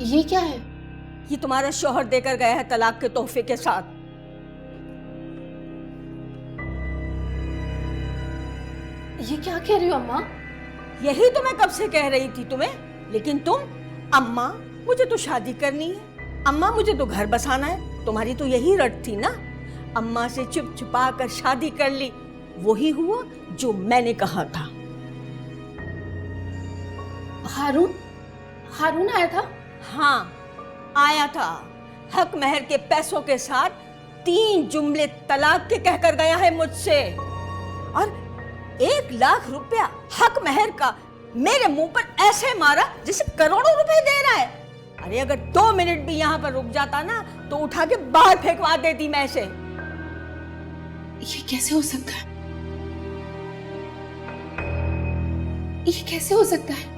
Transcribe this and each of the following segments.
ये क्या है? ये तुम्हारा शौहर देकर गया है तलाक के तोहफे के साथ। ये क्या कह रही हो अम्मा? यही तो मैं कब से कह रही थी तुम्हें, लेकिन तुम अम्मा मुझे तो शादी करनी है, अम्मा मुझे तो घर बसाना है। तुम्हारी तो यही रट थी ना। अम्मा से चुप छुपा कर शादी कर ली, वही हुआ जो मैंने कहा था। हारून आया था? हाँ आया था, हक महर के पैसों के साथ 3 जुमले तलाक के कहकर गया है मुझसे, और 1 लाख रुपया हक महर का मेरे मुंह पर ऐसे मारा जैसे करोड़ों रुपए दे रहा है। अरे अगर 2 मिनट भी यहाँ पर रुक जाता ना तो उठा के बाहर फेंकवा देती मैं इसे। ये कैसे हो सकता है? ये कैसे हो सकता है?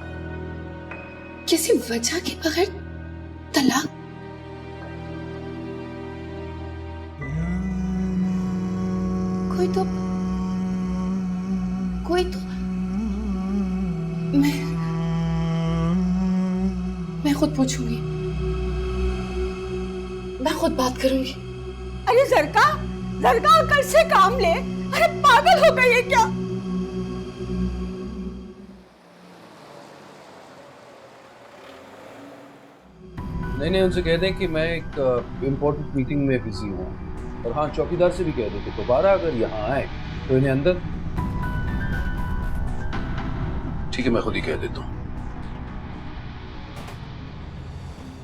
किसी वजह के बगैर तलाक? कोई तो मैं खुद पूछूंगी, मैं खुद बात करूंगी। अरे जरका कल से काम ले। अरे पागल हो गई है क्या? नहीं, उनसे कह दें कि मैं एक इम्पोर्टेंट मीटिंग में बिजी हूँ। और हाँ, चौकीदार से भी कह दो कि दोबारा अगर यहाँ आए तो इन्हें अंदर। ठीक है, मैं खुद ही कह देता हूँ।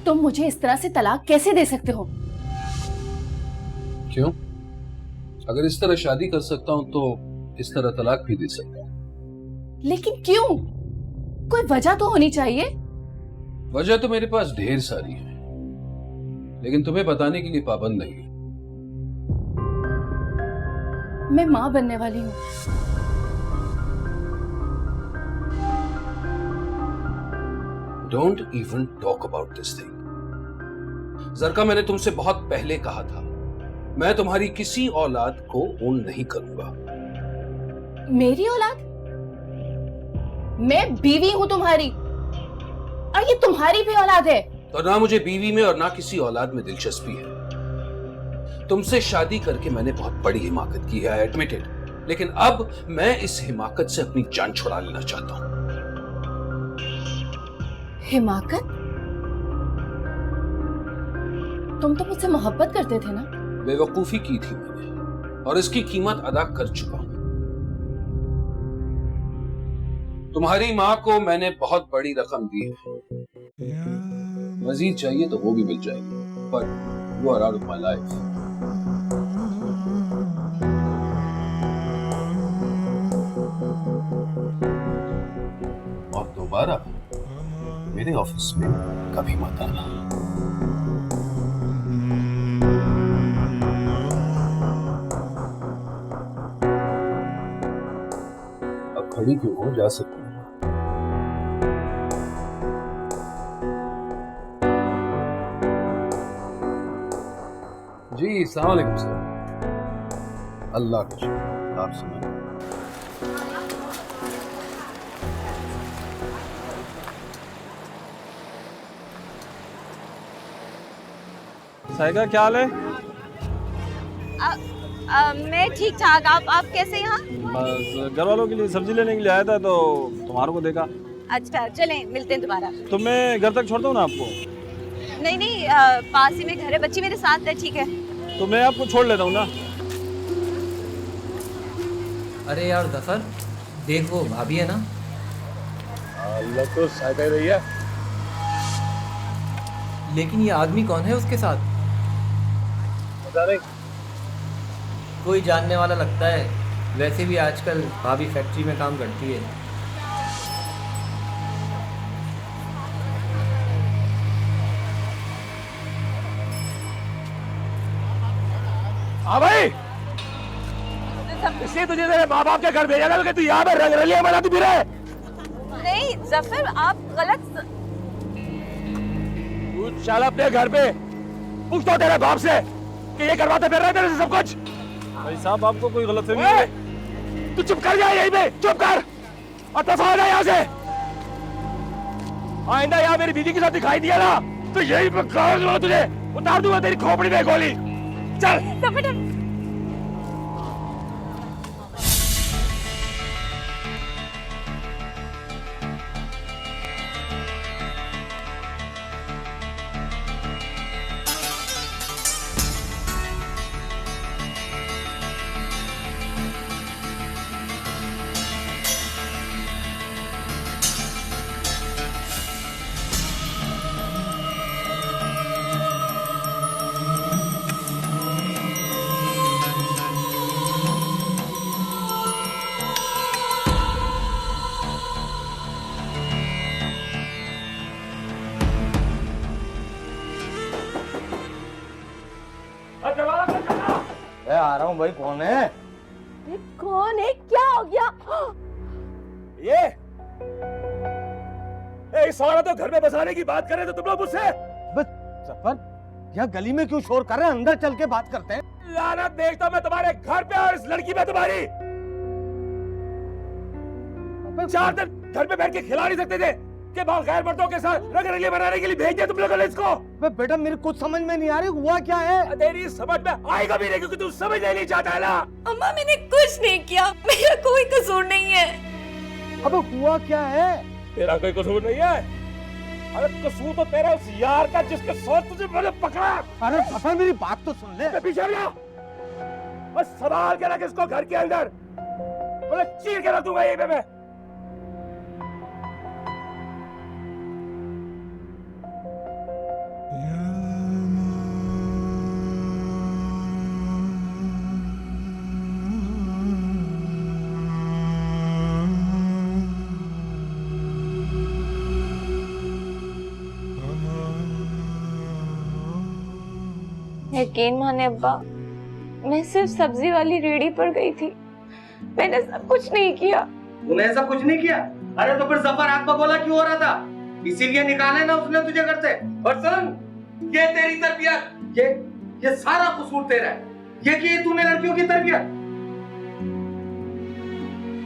तुम मुझे इस तरह से तलाक कैसे दे सकते हो? क्यों? अगर इस तरह शादी कर सकता हूँ तो इस तरह तलाक भी दे सकता हूँ। लेकिन क्यों? कोई वजह तो होनी चाहिए। वजह तो मेरे पास ढेर सारी है, लेकिन तुम्हें बताने के लिए पाबंद नहीं। मैं मां बनने वाली हूँ। Don't even talk about this thing. जरका, मैंने तुमसे बहुत पहले कहा था, मैं तुम्हारी किसी औलाद को ओन नहीं करूंगा। मेरी औलाद? मैं बीवी हूं तुम्हारी, और ये तुम्हारी भी औलाद है। तो ना मुझे बीवी में और ना किसी औलाद में दिलचस्पी है। तुमसे शादी करके मैंने बहुत बड़ी हिमाकत की है, आई एडमिट इट, लेकिन अब मैं इस हिमाकत से अपनी जान छुड़ा लेना चाहता हूं। हिमाकत? तुम तो मुझसे मोहब्बत करते थे ना? बेवकूफी की थी मैंने, और इसकी कीमत अदा कर चुका हूं। तुम्हारी मां को मैंने बहुत बड़ी रकम दी है, मजीद चाहिए तो वो भी मिल जाएगी, पर you are out of my life. और दोबारा मेरे ऑफिस में कभी मत आना। अब खड़ी क्यों हो? जा सकती हूँ। जी अस्सलाम वालेकुम सर। अल्लाह का शुक्र, आप सुनाएं। साइका क्या हाल है? मैं ठीक ठाक। आप कैसे यहाँ? बस घर वालों के लिए सब्जी लेने के लिए आया था तो तुम्हारे को देखा। अच्छा चलें, मिलते हैं दोबारा। तो मैं घर तक छोड़ दूँ ना आपको? नहीं, पास ही में घर है, बच्ची मेरे साथ है। ठीक है, तो मैं आपको छोड़ लेता हूँ ना। अरे यार जफर, देखो भाभी है ना। अल्लाह तो साइका ही रही है। लेकिन ये आदमी कौन है उसके साथ? पता नहीं, कोई जानने वाला लगता है। वैसे भी आजकल भाभी फैक्ट्री में काम करती है। हाँ भाई, इसलिए तुझे तेरे माँ बाप के घर भेजा था कि तू यहाँ पे रलियां बनाती फिर है। नहीं जफर, आप गलत। तू चल अपने घर पे, पूछ तो तेरे बाप से कि ये करवाते फिर रहे तेरे से सब कुछ। भाई साहब, आपको कोई गलतफहमी है? तू चुप कर जा, यहीं पे चुप कर और दफा हो जा यहाँ से। आइंदा यहाँ मेरी बीवी के साथ दिखाई दिया ना तो यही पे गाड़ दूंगा तुझे, उतार दूंगा तेरी खोपड़ी में गोली। चल आ रहा हूँ भाई। कौन है ये कौन है? क्या हो गया? ये इस सारा तो घर में बसाने की बात कर रहे थे तुम लोग मुझसे। बस जफर, यहाँ गली में क्यों शोर कर रहे हैं? अंदर चल के बात करते हैं। लानत देखता मैं तुम्हारे घर पे और इस लड़की पे तुम्हारी। 4 दिन घर पे बैठ के खिला नहीं सकते थे कि गैर मर्दों के साथ रंगरलियां बनाने के लिए भेज दिया तुम लोगों ने इसको। बेटा मेरे कुछ समझ में नहीं आ रही, हुआ क्या है? तेरी समझ में आएगा भी नहीं क्योंकि तू समझ नहीं चाहता है ना। अम्मा मैंने कुछ नहीं किया, मेरा कोई कसूर नहीं है। अबे हुआ क्या है? तेरा कोई कसूर नहीं है। अरे कसूर तो तेरा उस यार का जिसके साथ तुझे मैंने पकड़ा। अरे जफर मेरी बात तो सुन ले। पीछे हट जा। बस संभाल के रख इसको घर के अंदर, बोले चीर के रख दूंगा यहीं पे मैं। यकीन माने अब्बा, मैं सिर्फ सब्जी वाली रेहड़ी पर गई थी, मैंने सब कुछ नहीं किया। तूने ऐसा कुछ नहीं किया? अरे तो फिर जफर आग पर बोला क्यों हो रहा था? इसीलिए निकाले ना उसने तुझे घर से। और सुन, ये तेरी तरबियत, ये सारा कसूर तेरा है। ये कि तूने लड़कियों की तरबियत।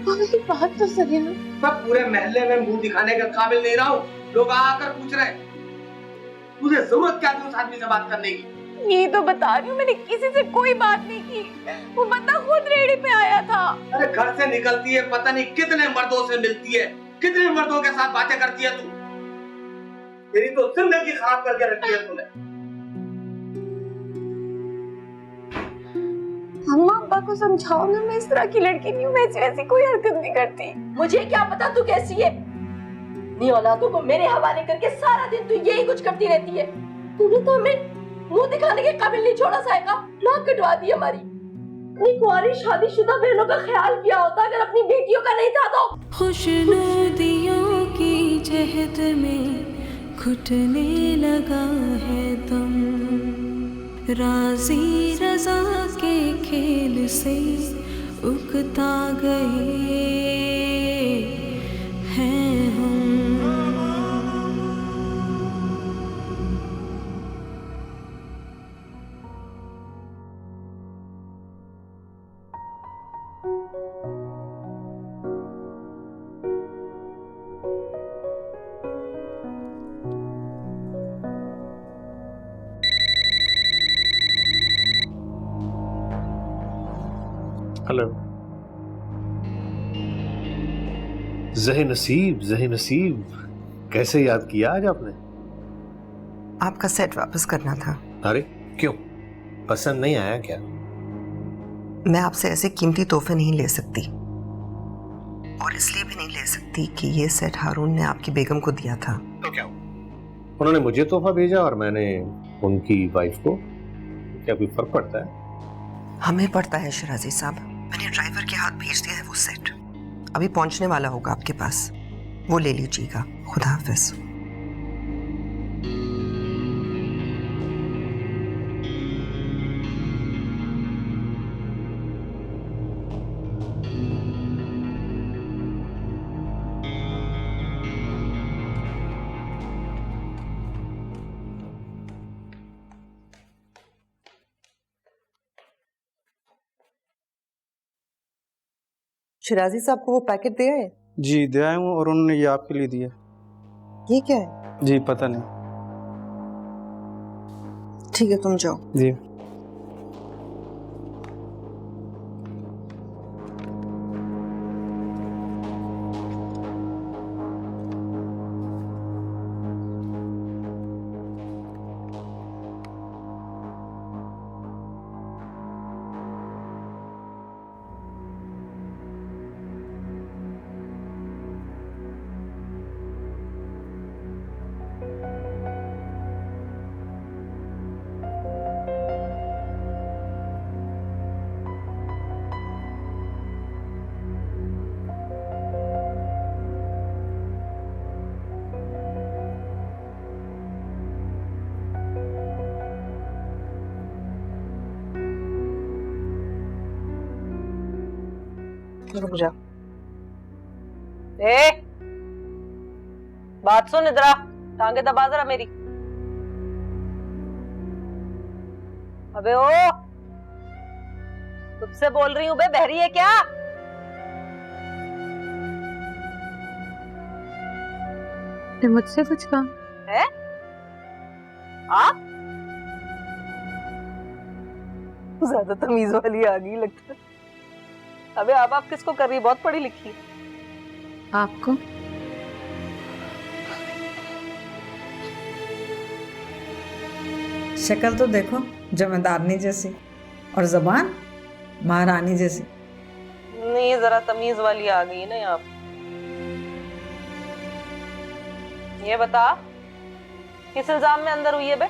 मेरी बात तो सही है। मैं पूरे महल्ले में मुंह दिखाने के काबिल नहीं रहा हूँ। लोग आकर पूछ रहे तुझे जरूरत क्या थी उस आदमी से बात करने की? ये तो बता रही हूँ, मैंने किसी से कोई बात नहीं की। वो बंदा खुद रेहड़ी पे आया था। अरे घर से निकलती है, पता नहीं कितने मर्दों से मिलती है, कितने मर्दों के साथ बातें करती है तू। तेरी तो जिंदगी खराब करके रखी है तूने। अम्मा अब्बा को समझाओ ना, मैं इस तरह की लड़की नहीं हूँ, वैसी कोई हरकत नहीं करती। मुझे क्या पता तू कैसी है? नी औलादों को मेरे हवाले करके सारा दिन तू यही कुछ करती रहती है। तूने तो हमें मुंह दिखाने के काबिल नहीं छोड़ा सायका, नाक कटवा दी हमारी। अपनी कुंवारी शादीशुदा बहनों का ख्याल किया होता अगर अपनी बेटियों का नहीं था तो। खुशनुदियों की जहद में घुटने लगा है दम, राजी रजा के खेल से उकता गए हैं हम। हेलो। ज़हे नसीब, कैसे याद किया आज आपने? आपका सेट वापस करना था। अरे क्यों, पसंद नहीं आया क्या? मैं आपसे ऐसे कीमती तोहफे नहीं ले सकती, और इसलिए भी नहीं ले सकती कि ये सेट हारून ने आपकी बेगम को दिया था। तो क्या, उन्होंने मुझे तोहफा भेजा और मैंने उनकी वाइफ को? क्या कोई फर्क पड़ता है? हमें पड़ता है शराजी साहब। मैंने ड्राइवर के हाथ भेज दिया है वो सेट, अभी पहुंचने वाला होगा आपके पास, वो ले लीजिएगा। खुदा हाफिज। शिराजी साहब को वो पैकेट दे आए? जी दे आया हूँ, और उन्होंने ये आपके लिए दिया। ये क्या है? जी पता नहीं। ठीक है, तुम जाओ। जी। रुक जा। ए, बात सुन, इधर आ, टांगे दबा जरा मेरी। अबे ओ, तुझसे बोल रही हूँ बे, बहरी है क्या? मुझसे कुछ कहा है? आ? ज्यादा तमीज वाली आ गई लगता है। अबे आप किसको कर रही है? बहुत पढ़ी लिखी है। आपको। शक्ल तो देखो जमींदारनी जैसी, और जुबान महारानी जैसी। नहीं, जरा तमीज वाली आ गई ना यहाँ। ये बता, किस इल्जाम में अंदर हुई है बे?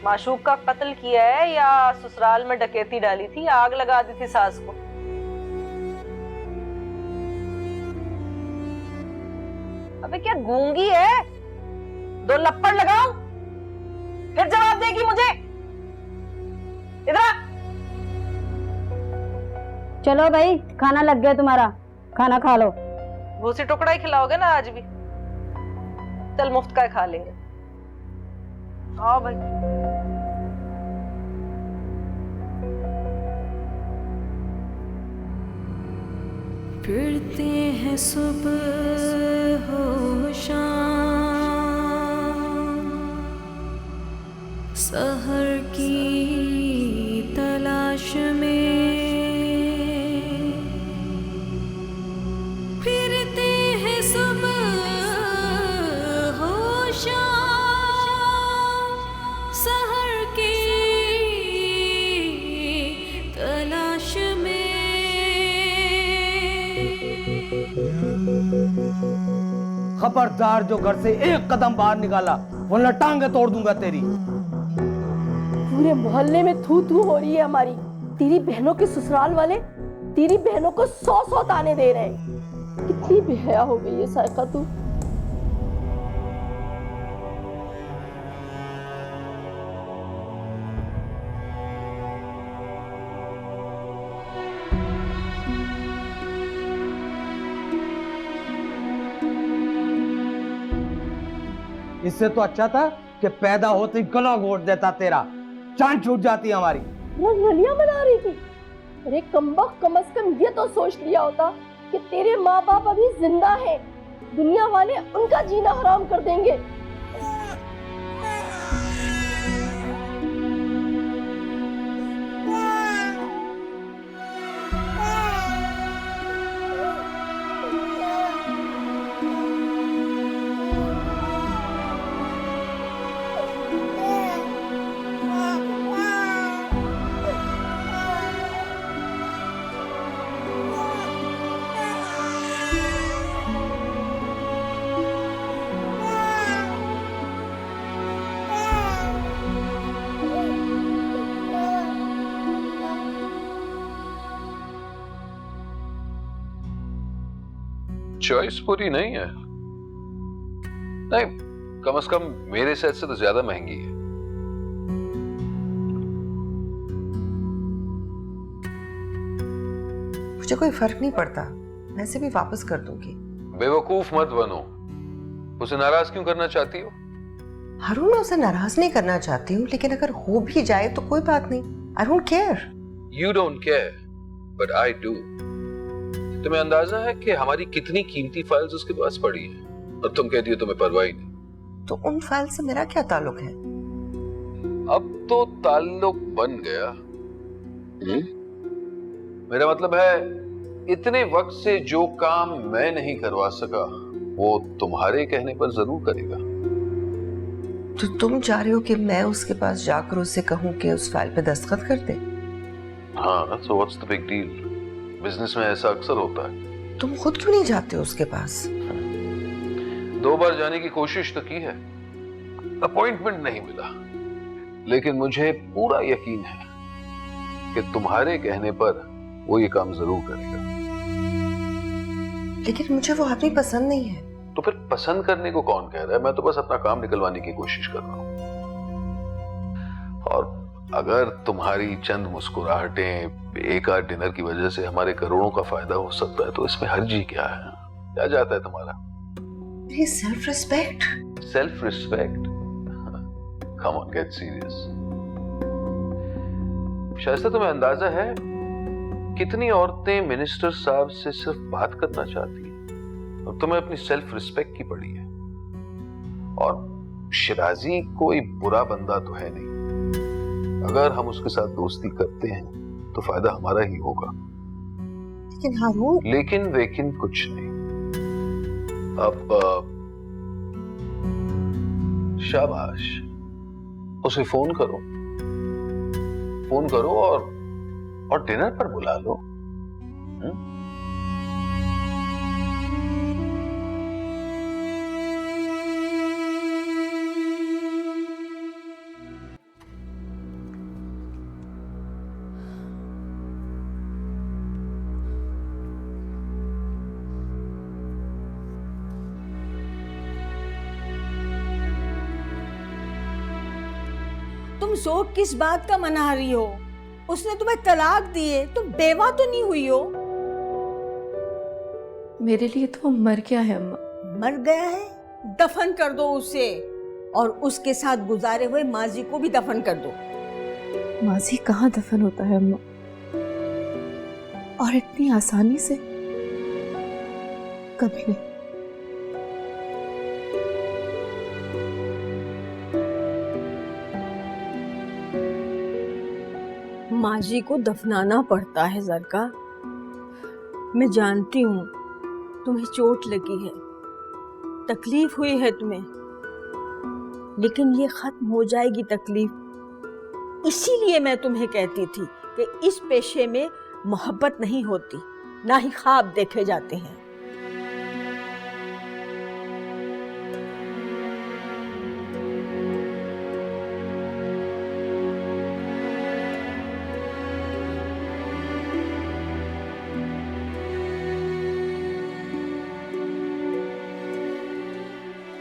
माशूक का कत्ल किया है या ससुराल में डकैती डाली थी, आग लगा दी थी सास को? अबे क्या गूंगी है? 2 लप्पड़ लगाओ, फिर जवाब देगी मुझे। इधर चलो भाई, खाना लग गया तुम्हारा, खाना खा लो। भूसी टुकड़ा ही खिलाओगे ना आज भी? चल मुफ्त का खा लेंगे। आओ भाई। फिरते हैं सुबह हो शाम, सहर की तलाश में, फिरते हैं सुबह हो शाम, सहर की तलाश में। खबरदार जो घर से एक कदम बाहर निकाला, वरना टांगे तोड़ दूंगा तेरी। पूरे मोहल्ले में थू थू हो रही है हमारी। तेरी बहनों के ससुराल वाले तेरी बहनों को 100 ताने दे रहे हैं। कितनी बेहया हो गई है साइका तू। इससे तो अच्छा था कि पैदा होते ही गला घोट देता तेरा, जान छूट जाती हमारी। रंगलियां बना रही थी। अरे कमबख्त, कम से कम ये तो सोच लिया होता कि तेरे माँ बाप अभी जिंदा हैं, दुनिया वाले उनका जीना हराम कर देंगे। चॉइस पूरी नहीं है। नहीं, कम से कम मेरे सेट से तो ज्यादा महंगी है। मुझे कोई फर्क नहीं पड़ता, मैं इसे भी वापस कर दूंगी। बेवकूफ मत बनो। उसे नाराज क्यों करना चाहती हो? हारून, मैं उसे नाराज नहीं करना चाहती हूँ, लेकिन अगर हो भी जाए तो कोई बात नहीं। I don't care. You don't care, but I do. तुम्हें अंदाजा है कि हमारी कितनी कीमती फाइल्स उसके पास पड़ी हैं, और तुम कहती हो तुम्हें परवाह ही नहीं। तो उन फाइल से मेरा क्या ताल्लुक है? अब तो ताल्लुक बन गया। मेरा मतलब है इतने वक्त से जो काम मैं नहीं करवा सका वो तुम्हारे कहने पर जरूर करेगा। तो तुम चाह रहे हो कि मैं उसके पास जाकर उससे कहूं कि उस फाइल पे दस्तखत कर दे? हाँ, so what's the big deal? Business में ऐसा अक्सर होता है। तुम खुद क्यों नहीं जाते उसके पास? 2 बार जाने की कोशिश तो की है, अपॉइंटमेंट नहीं मिला, लेकिन मुझे पूरा यकीन है कि तुम्हारे कहने पर वो ये काम जरूर करेगा। लेकिन मुझे वो आदमी पसंद नहीं है। तो फिर पसंद करने को कौन कह रहा है? मैं तो बस अपना काम निकलवाने की कोशिश कर रहा हूं। और अगर तुम्हारी चंद मुस्कुराहटें एक आध डिनर की वजह से हमारे करोड़ों का फायदा हो सकता है तो इसमें हर्जी क्या है? क्या जाता है तुम्हारा? Self respect. Self respect? Come on, get serious. शायद तुम्हें अंदाजा है कितनी औरतें मिनिस्टर साहब से सिर्फ बात करना चाहती हैं और तुम्हें अपनी सेल्फ रिस्पेक्ट की पड़ी है। और शिराजी कोई बुरा बंदा तो है नहीं, अगर हम उसके साथ दोस्ती करते हैं तो फायदा हमारा ही होगा। लेकिन हारून। लेकिन वेकिन कुछ नहीं। अब शाबाश, उसे फोन करो और डिनर पर बुला लो। तुम शोक किस बात का मना रही हो? उसने तुम्हें तलाक दिए, तुम बेवा तो नहीं हुई हो? मेरे लिए तो वो मर गया है अम्मा। मर गया है? दफन कर दो उसे, और उसके साथ गुजारे हुए माजी को भी दफन कर दो। माजी कहाँ दफन होता है अम्मा, और इतनी आसानी से? कभी नहीं। माजी को दफनाना पड़ता है ज़रका। मैं जानती हूँ तुम्हें चोट लगी है, तकलीफ हुई है तुम्हें, लेकिन ये खत्म हो जाएगी तकलीफ। इसीलिए मैं तुम्हें कहती थी कि इस पेशे में मोहब्बत नहीं होती, ना ही ख्वाब देखे जाते हैं।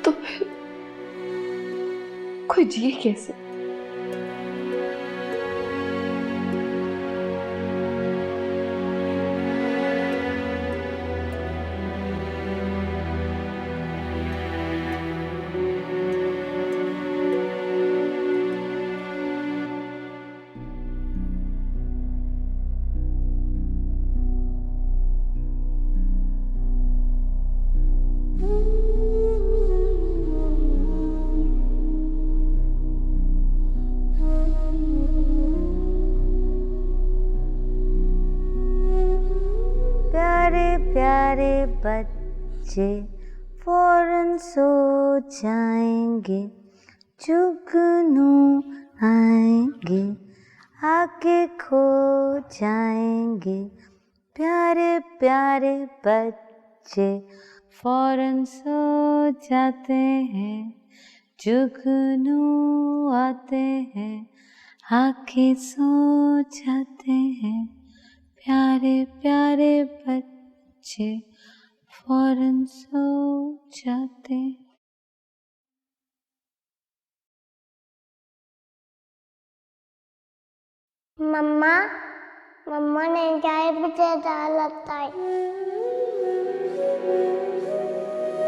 तो फिर कोई जिए कैसे? प्यारे बच्चे फौरन सो जाएंगे, जुगनू आएंगे आके खो जाएंगे। प्यारे प्यारे बच्चे फौरन सो जाते हैं, जुगनू आते हैं आके सो जाते हैं। प्यारे प्यारे बच्चे फौरन सो जाते। मम्मा मम्मा ने चाय पीछे लगता है।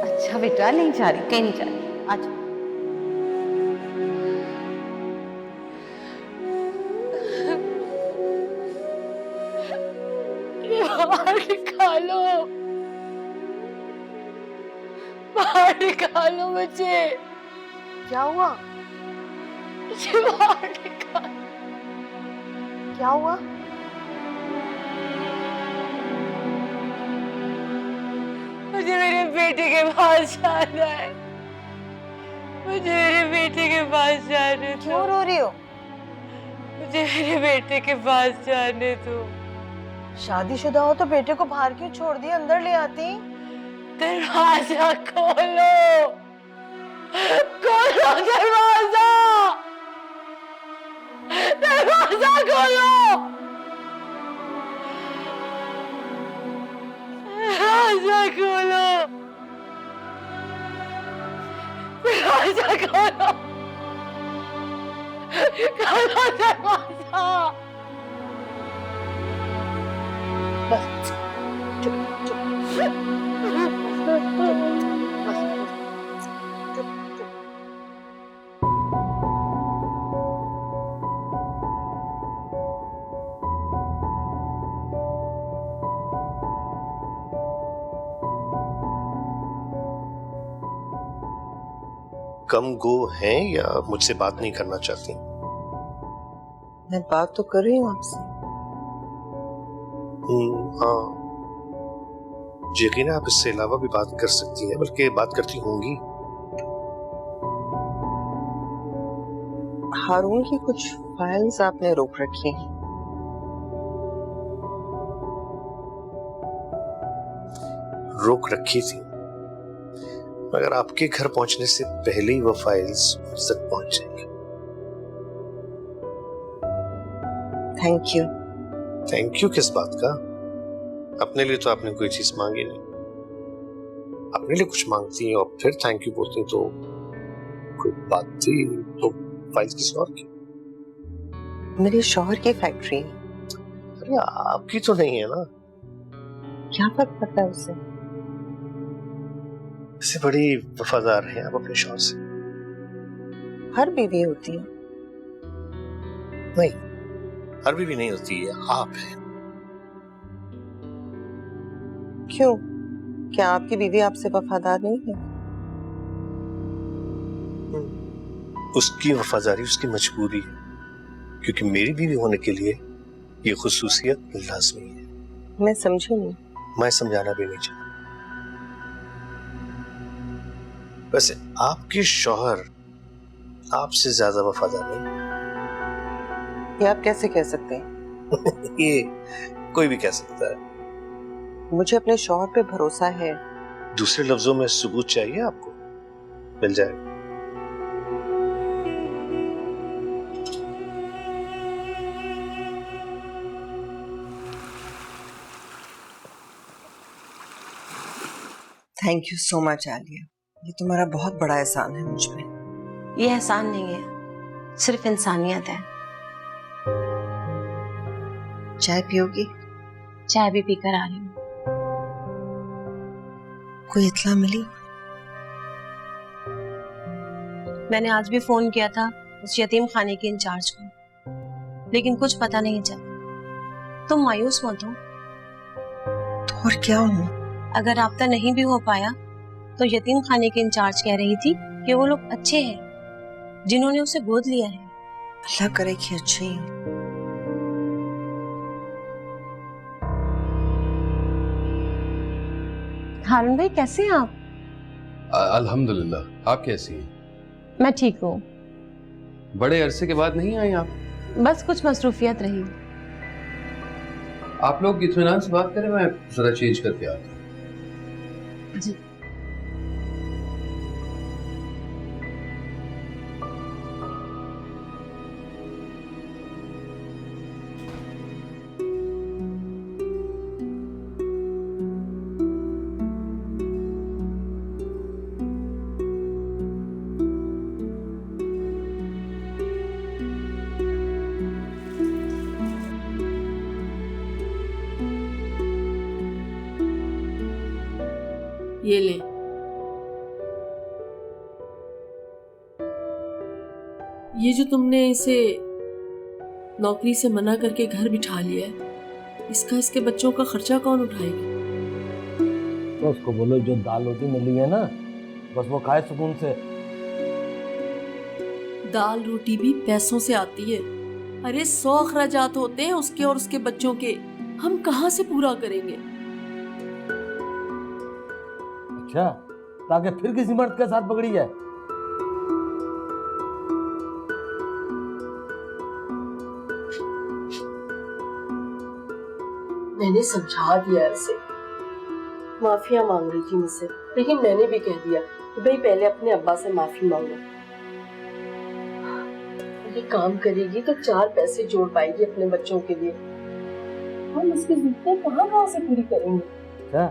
अच्छा बेटा, नहीं जा रही, कहीं नहीं जा रही, आज बाहर निकालो, बाहर निकालो मुझे। क्या हुआ? मुझे बाहर निकाल। क्या हुआ? मुझे मेरे बेटे के पास जाना है। मुझे मेरे बेटे के पास जाने दो। क्यों रो रही हो? मुझे मेरे बेटे के पास जाने दो। शादीशुदा हो तो बेटे को बाहर क्यों छोड़ दिया? अंदर ले आती। दरवाजा खोलो, खोलो दरवाजा, दरवाजा खोलो, दरवाजा खोलो, दरवाजा खोलो, खोलो दरवाजा। बस चुप चुप कम गो हैं या मुझसे बात नहीं करना चाहती? मैं बात तो कर रही हूँ आपसे। हाँ, यकीन है आप इससे अलावा भी बात कर सकती हैं, बल्कि बात करती होंगी। हारून की कुछ फाइल्स आपने रोक रखी हैं। रोक रखी थी, मगर आपके घर पहुंचने से पहले ही वो फाइल्स मुझ तक पहुंच जाएंगी। Thank you. थैंक यू किस बात का? अपने लिए तो आपने कोई चीज मांगी नहीं। अपने लिए कुछ मांगती हैं और फिर थैंक यू बोलती हैं, तो कोई बात थी तो फाइल्स किसी और की? मेरे शौहर की फैक्ट्री। अरे आपकी तो नहीं है ना। क्या फर्क पड़ता है उससे? इससे बड़ी वफादार हैं आप अपने शौहर से। हर बीवी होती है। नहीं, हर बीवी नहीं होती है, आप हैं। क्यों? क्या आपकी बीवी आपसे वफादार नहीं है? उसकी वफादारी उसकी मजबूरी है, क्योंकि मेरी बीवी होने के लिए ये खुसूसियत लाजमी है। मैं समझी नहीं। मैं समझाना भी नहीं चाहता। वैसे आपके शौहर आपसे ज्यादा वफादार नहीं। ये आप कैसे कह सकते हैं? ये कोई भी कह सकता है। मुझे अपने शौहर पे भरोसा है। दूसरे लफ्जों में सबूत चाहिए आपको? मिल जाएगा। Thank you so much Alia, ये तुम्हारा बहुत बड़ा एहसान है मुझ पे। ये एहसान नहीं है, सिर्फ इंसानियत है। चाय पियोगी? चाय भी पीकर आ रही हूँ। कोई इत्तला मिली? मैंने आज भी फोन किया था उस यतीम खाने के इंचार्ज को, लेकिन कुछ पता नहीं चला। तुम मायूस मत हो। तो और क्या हूँ? अगर राब्ता नहीं भी हो पाया तो यतीम खाने के इंचार्ज कह रही थी कि वो लोग अच्छे हैं जिन्होंने उसे गोद लिया है। अल्लाह करे कि अच्छे ही। हारून भाई कैसे हैं आप? अल्हम्दुलिल्लाह। आप कैसी हैं? मैं ठीक हूँ। बड़े अरसे के बाद नहीं आए आप? बस कुछ मसरूफियत रही। आप लोग इत्मीनान से बात करें, मैं जरा चेंज करके आता हूँ। जी। ये ले। ये जो तुमने इसे नौकरी से मना करके घर बिठा लिया है, इसका इसके बच्चों का खर्चा कौन उठाएगा? तो उसको बोलो जो दाल रोटी मिली है ना, बस वो खाए सुकून से। दाल रोटी भी पैसों से आती है। अरे 100 अखराजात होते हैं उसके और उसके बच्चों के, हम कहाँ से पूरा करेंगे? अच्छा, ताकि फिर किसी मर्द के साथ पकड़ी जाए। मैंने समझा दिया उसे, माफिया मांग रही थी मुझसे, लेकिन मैंने भी कह दिया कि भाई पहले अपने अब्बा से माफी मांगो। ये काम करेगी तो 4 पैसे जोड़ पाएगी अपने बच्चों के लिए। हम उसकी ज़रूरतें कहाँ से पूरी करेंगे? क्या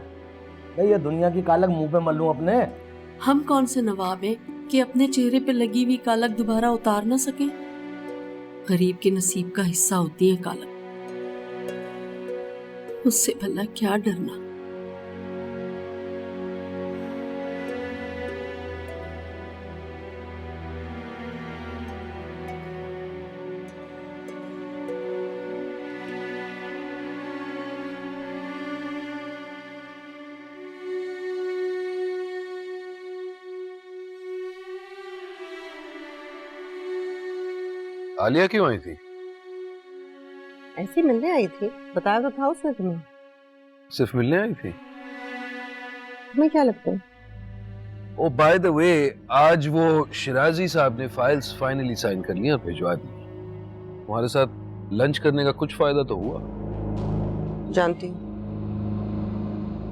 भाई ये दुनिया की कालक मुंह पे मल लूं अपने? हम कौन से नवाब हैं कि अपने चेहरे पे लगी हुई कालक दोबारा उतार ना सके? गरीब के नसीब का हिस्सा होती है कालक, उससे भला क्या डरना। आलिया क्यों आई थी? ऐसे मिलने आई थी, बताया तो था उसने तुम्हें। सिर्फ मिलने आई थी? तुम्हें क्या लगता है? ओ बाय द वे, आज वो शिराजी साहब ने फाइल्स फाइनली साइन कर ली और भिजवा दी। तुम्हारे साथ लंच करने का कुछ फायदा तो हुआ? जानती हूँ,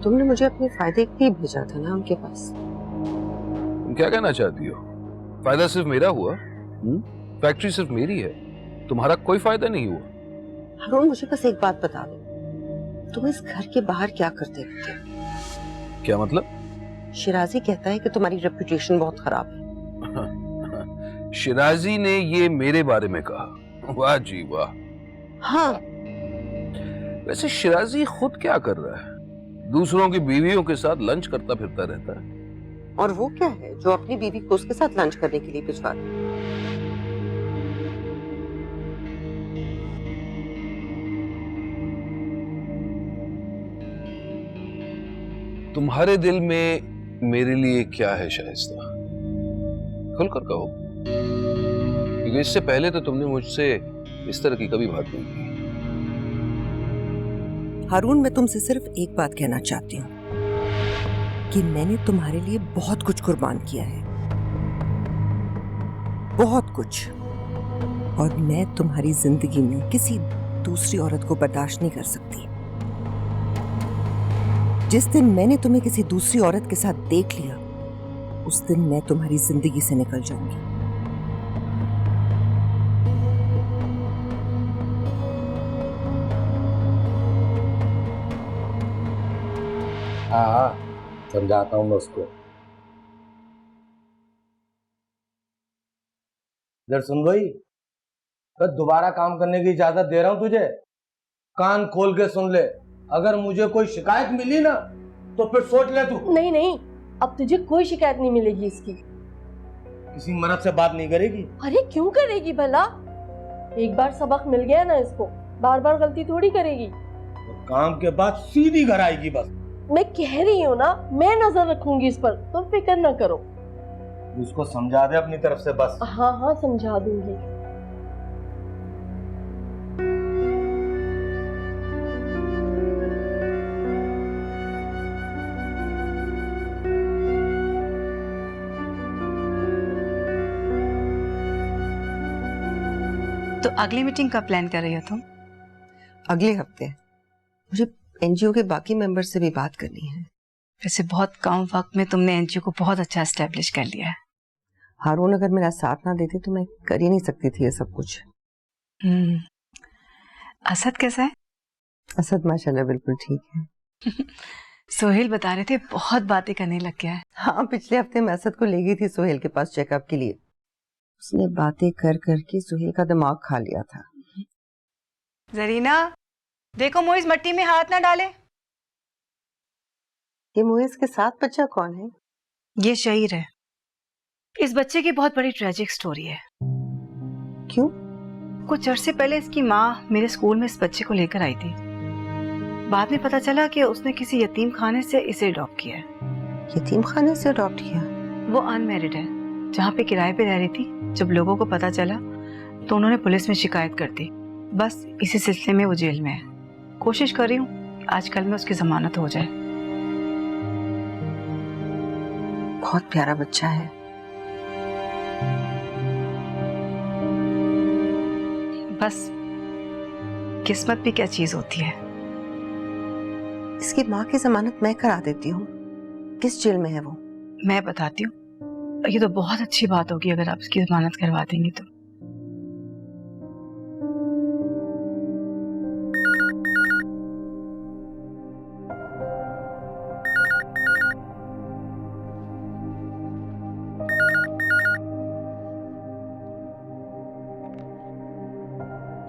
तुमने मुझे अपने फायदे के लिए भेजा था ना उनके पास। तुम क्या कहना चाहती हो? फायदा सिर्फ मेरा हुआ? फैक्ट्री सिर्फ मेरी है, तुम्हारा कोई फायदा नहीं हुआ? हारून, मुझे बस एक बात बता दो, तुम इस घर के बाहर क्या करते रहते हो? क्या मतलब? शिराजी कहता है कि तुम्हारी रेपुटेशन बहुत खराब है। शिराजी ने ये मेरे बारे में कहा? वाह जी वाह। हाँ। वैसे शिराजी खुद क्या कर रहा है? दूसरों की बीवियों के साथ लंच करता फिरता रहता है। और वो क्या है जो अपनी बीवी को उसके साथ लंच करने के लिए भिजवा दे? तुम्हारे दिल में मेरे लिए क्या है शाइस्ता? खुलकर कहो, क्योंकि इससे पहले तो तुमने मुझसे इस तरह की कभी बात नहीं की। हारून, मैं तुमसे सिर्फ एक बात कहना चाहती हूँ कि मैंने तुम्हारे लिए बहुत कुछ कुर्बान किया है, बहुत कुछ, और मैं तुम्हारी जिंदगी में किसी दूसरी औरत को बर्दाश्त नहीं कर सकती। जिस दिन मैंने तुम्हें किसी दूसरी औरत के साथ देख लिया, उस दिन मैं तुम्हारी जिंदगी से निकल जाऊंगी। हाँ, समझाता हूँ मैं उसको। इधर सुन भाई, मैं दोबारा काम करने की इजाजत दे रहा हूँ तुझे। कान खोल के सुन ले, अगर मुझे कोई शिकायत मिली ना तो फिर सोच ले तू। नहीं नहीं, अब तुझे कोई शिकायत नहीं मिलेगी इसकी। किसी मर्द से बात नहीं करेगी? अरे क्यों करेगी भला? एक बार सबक मिल गया ना इसको, बार बार गलती थोड़ी करेगी। तो काम के बाद सीधी घर आएगी बस। मैं कह रही हूँ ना, मैं नजर रखूंगी इस पर, तुम फिक्र ना करो। उसको समझा दे अपनी तरफ से बस। हाँ हाँ, समझा दूंगी। तो अगली मीटिंग का प्लान कर रही हो तुम? अगले हफ्ते। मुझे एनजीओ के बाकी मेंबर से भी बात करनी है। वैसे बहुत कम वक्त में तुमने एनजीओ को बहुत अच्छा एस्टेब्लिश कर लिया है। हारून अगर मेरा साथ ना देते तो मैं कर ही नहीं सकती थी ये सब कुछ। असद कैसा है? असद माशाल्लाह बिल्कुल ठीक है। सोहेल बता रहे थे बहुत बातें करने लग गया है। हाँ, पिछले हफ्ते मैं असद को ले गई थी सोहेल के पास चेकअप के लिए। उसने बातें कर करके सोहेल का दिमाग खा लिया था। जरीना, देखो मोइज मट्टी में हाथ ना डाले। ये मोइज के साथ बच्चा कौन है? ये शहीर है। इस बच्चे की बहुत बड़ी ट्रेजिक स्टोरी है। क्यों? कुछ अरसे पहले इसकी माँ मेरे स्कूल में इस बच्चे को लेकर आई थी। बाद में पता चला कि उसने किसी यतीम खाने से इसे अडॉप्ट किया है। यतीम खाने से अडॉप्ट किया? वो अनमैरिड है, जहाँ पे किराए पे रह रही थी, जब लोगों को पता चला तो उन्होंने पुलिस में शिकायत कर दी। बस इसी सिलसिले में वो जेल में है। कोशिश कर रही हूँ आज कल में उसकी जमानत हो जाए। बहुत प्यारा बच्चा है। बस किस्मत भी क्या चीज होती है। इसकी माँ की जमानत मैं करा देती हूँ। किस जेल में है वो? मैं बताती हूँ। ये तो बहुत अच्छी बात होगी अगर आप इसकी जमानत करवा देंगी तो।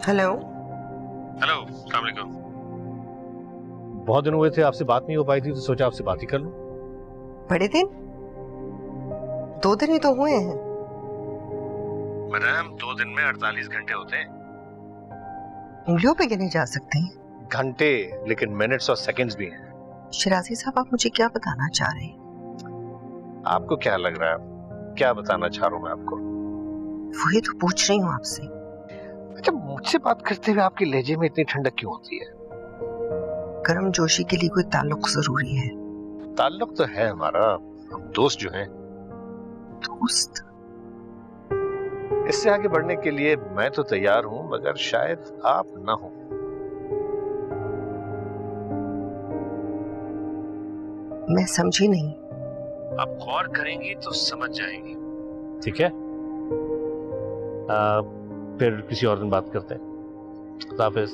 हेलो। हेलो, अस्सलाम वालेकुम। बहुत दिन हुए थे, आपसे बात नहीं हो पाई थी तो सोचा आपसे बात ही कर लूं। बड़े दिन? 2 दिन ही तो हुए हैं। मैडम, 2 दिन में 48 घंटे होते हैं। उंगलियों पे गिने जा सकते हैं घंटे, लेकिन मिनट्स और सेकंड्स भी हैं। शिराजी साहब, आप मुझे क्या बताना चाह रहे हैं? आपको क्या लग रहा है क्या बताना चाह रहा हूं मैं आपको? वही तो पूछ रही हूँ आपसे। अच्छा, मुझसे बात करते हुए आपके लहजे में इतनी ठंडक क्यों होती है? करम जोशी के लिए कोई ताल्लुक जरूरी है। ताल्लुक तो है हमारा, हम दोस्त जो हैं। दोस्त? इससे आगे बढ़ने के लिए मैं तो तैयार हूं, मगर शायद आप ना हो। मैं समझी नहीं। आप गौर करेंगी तो समझ जाएंगी। ठीक है, फिर किसी और दिन बात करते हैं। खुदा हाफिज।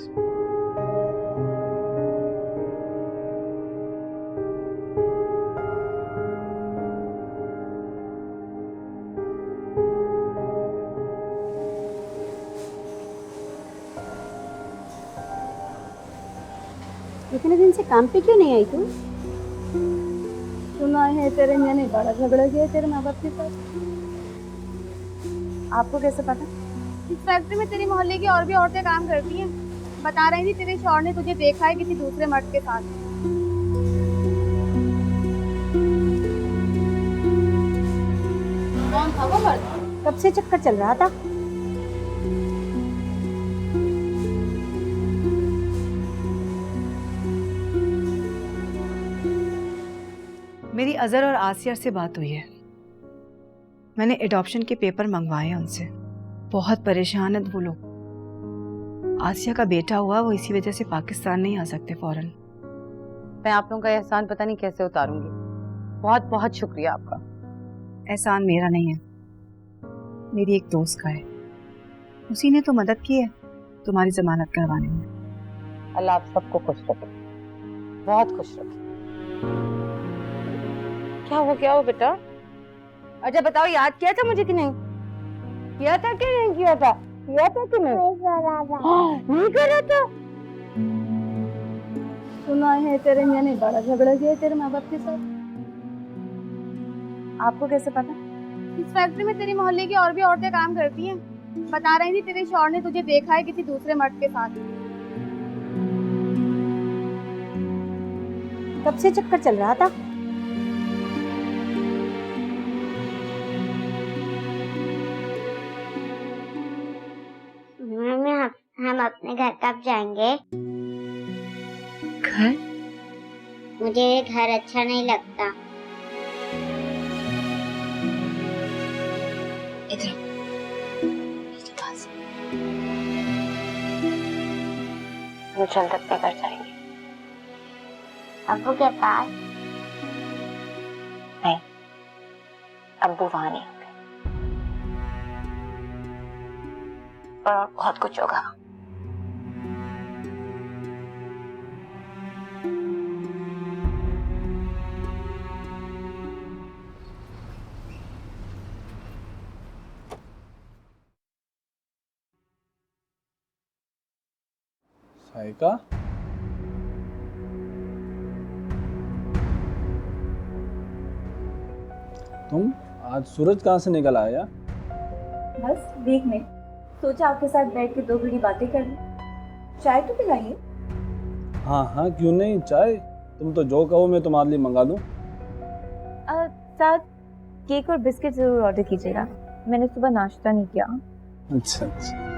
इतने दिन से काम पे क्यों नहीं आई तुम? सुना है तेरे मैंने बड़ा झगड़ा किया तेरे माँ बाप के साथ। आपको कैसे पता? इस फैक्ट्री में तेरी मोहल्ले की और भी औरतें काम करती हैं। बता रही थी तेरे शौहर ने तुझे देखा है किसी दूसरे मर्द के साथ। कौन था वो मर्द? कब से चक्कर चल रहा था? मेरी अजहर और आसिया से बात हुई है। मैंने एडॉप्शन के पेपर मंगवाए हैं उनसे। बहुत परेशान है वो लोग। आसिया का बेटा हुआ, वो इसी वजह से पाकिस्तान नहीं आ सकते फौरन। मैं आप लोगों का एहसान पता नहीं कैसे उतारूंगी। बहुत बहुत शुक्रिया आपका। एहसान मेरा नहीं है, मेरी एक दोस्त का है। उसी ने तो मदद की है तुम्हारी जमानत करवाने में। अल्लाह आप सबको खुश रखे, बहुत खुश रखे। क्या हो बेटा? अच्छा बताओ, याद किया था मुझे कि नहीं? किया था कि नहीं किया था? किया था कि नहीं? नहीं कर रहा था। सुना है तेरे मैंने बड़ा झगड़ा किया तेरे माँ बाप के साथ। आपको कैसे पता? इस फैक्ट्री में तेरी मोहल्ले की और भी औरतें काम करती हैं। बता रही थी तेरे शौहर ने तुझे देखा है किसी दूसरे मर्द के साथ। कब से चक्कर चल रहा था? हम अपने घर कब जाएंगे? घर? मुझे ये घर अच्छा नहीं लगता। इधर हम जल्द अपने घर जाएंगे। अब्बू के पास? नहीं, अब्बू वहां नहीं होंगे, पर बहुत कुछ होगा। साइका, तुम आज सूरज कहाँ से निकल आया? बस देखने, सोचा आपके साथ बैठ के 2 घड़ी बातें कर लूं। चाय तो पिलाइए। हाँ हाँ, क्यों नहीं, चाय तुम तो जो कहो मैं तुम्हारे लिए मंगा दूं। साथ केक और बिस्किट जरूर ऑर्डर कीजिएगा, मैंने सुबह नाश्ता नहीं किया। अच्छा अच्छा।